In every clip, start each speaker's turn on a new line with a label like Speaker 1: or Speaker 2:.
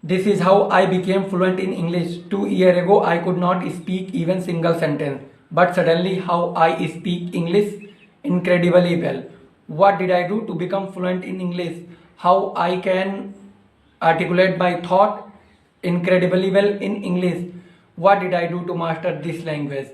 Speaker 1: This is how I became fluent in English. 2 years ago, I could not speak even single sentence, but suddenly how I speak English incredibly well. What did I do to become fluent in English? How I can articulate my thought incredibly well in English. What did I do to master this language?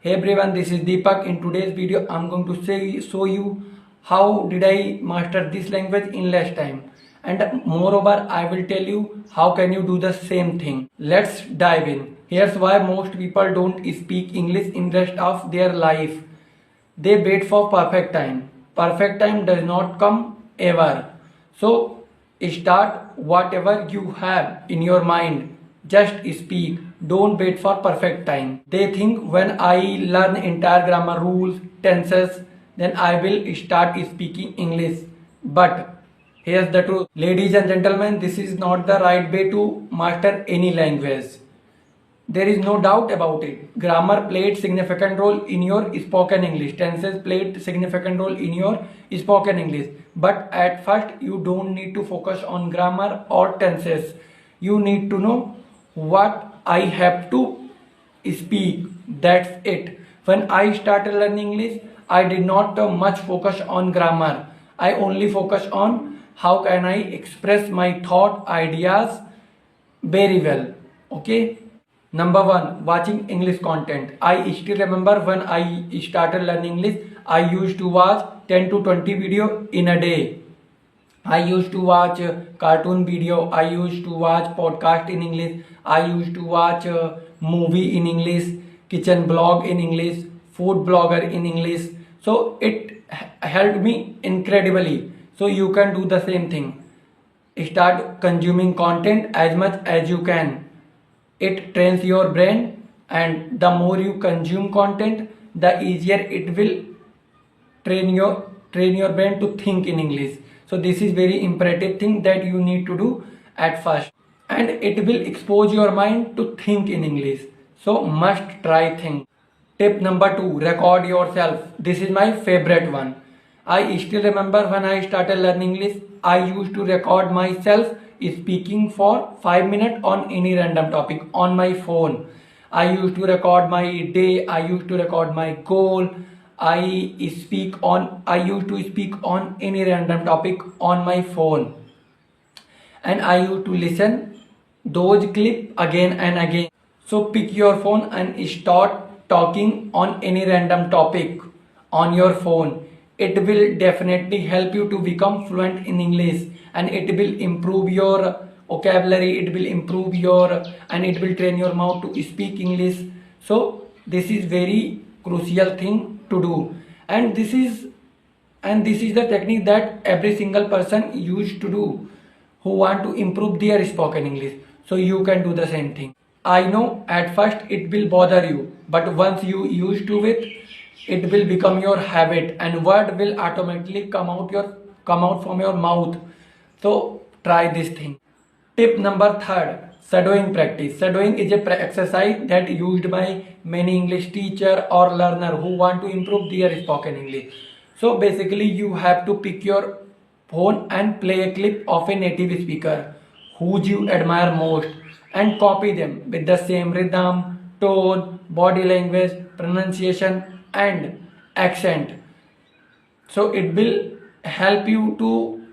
Speaker 1: Hey everyone, this is Deepak. In today's video, I'm going to show you how did I master this language in less time. And moreover, I will tell you how can you do the same thing. Let's dive in. Here's why most people don't speak English in rest of their life. They wait for perfect time. Perfect time does not come ever. So start whatever you have in your mind. Just speak. Don't wait for perfect time. They think when I learn entire grammar rules, tenses, then I will start speaking English. But here's the truth. Ladies and gentlemen, this is not the right way to master any language. There is no doubt about it. Grammar played significant role in your spoken English. Tenses played significant role in your spoken English. But at first, you don't need to focus on grammar or tenses. You need to know what I have to speak. That's it. When I started learning English, I did not much focus on grammar. I only focus on how can I express my thought, ideas very well. Okay. Number one, watching English content. I still remember when I started learning English, I used to watch 10 to 20 video in a day. I used to watch cartoon video. I used to watch podcast in English. I used to watch movie in English, kitchen blog in English, food blogger in English. So it helped me incredibly. So you can do the same thing. Start consuming content as much as you can. It trains your brain, and the more you consume content, the easier it will train your brain to think in English. So this is very imperative thing that you need to do at first, and it will expose your mind to think in English. So must try thing. Tip number two, record yourself. This is my favorite one. I still remember when I started learning English, I used to record myself speaking for 5 minutes on any random topic on my phone. I used to record my day, I used to record my goal. I used to speak on any random topic on my phone. And I used to listen those clips again and again. So pick your phone and start talking on any random topic on your phone. It will definitely help you to become fluent in English, and it will improve your vocabulary, it will improve your, and it will train your mouth to speak English. So this is very crucial thing to do, and this is the technique that every single person used to do who want to improve their spoken English. So you can do the same thing. I know at first it will bother you, but once you used to it will become your habit, and word will automatically come out from your mouth. So try this thing. Tip number third, shadowing practice. Shadowing is a exercise that used by many English teacher or learner who want to improve their spoken English. So basically you have to pick your phone and play a clip of a native speaker who you admire most, and copy them with the same rhythm, tone, body language, pronunciation and accent. So it will help you to,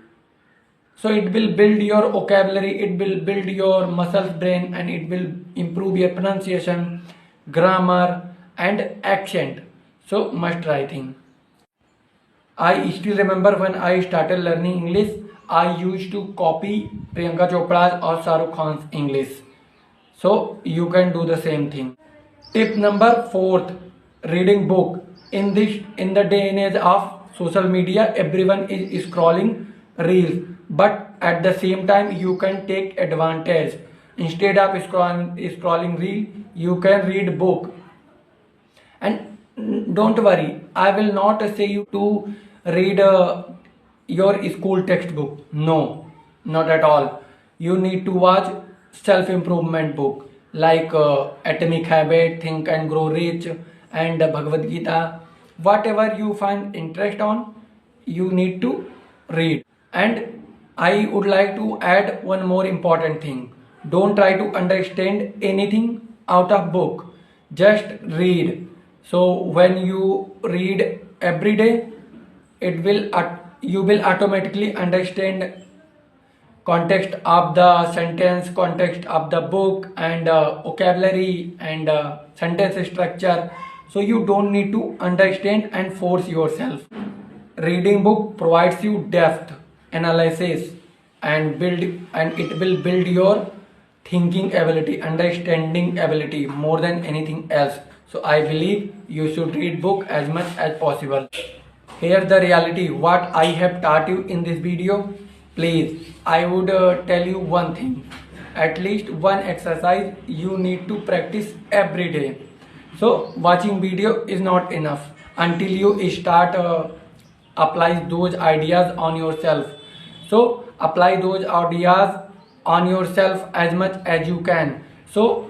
Speaker 1: so it will build your vocabulary, it will build your muscles brain, and it will improve your pronunciation, grammar and accent. So must try thing. I still remember when I started learning English, I used to copy Priyanka Chopra's or Shah Rukh Khan's English. So you can do the same thing. Tip number fourth, reading book. In the day and age of social media, everyone is scrolling reels, but at the same time you can take advantage. Instead of scrolling reel, you can read book. And don't worry, I will not say you to read your school textbook. No, not at all. You need to watch self-improvement book like Atomic Habit, Think and Grow Rich, and Bhagavad Gita. Whatever you find interest on, you need to read. And I would like to add one more important thing. Don't try to understand anything out of book. Just read. So when you read every day, you will automatically understand context of the sentence, context of the book, and vocabulary and sentence structure. So you don't need to understand and force yourself. Reading book provides you depth, analysis, and it will build your thinking ability, understanding ability more than anything else. So I believe you should read book as much as possible. Here's the reality what I have taught you in this video. Please, I would tell you one thing. At least one exercise you need to practice every day. So watching video is not enough until you start apply those ideas on yourself. So apply those ideas on yourself as much as you can. So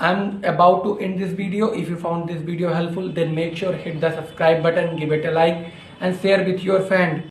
Speaker 1: I'm about to end this video. If you found this video helpful, then make sure hit the subscribe button, give it a like and share with your friend.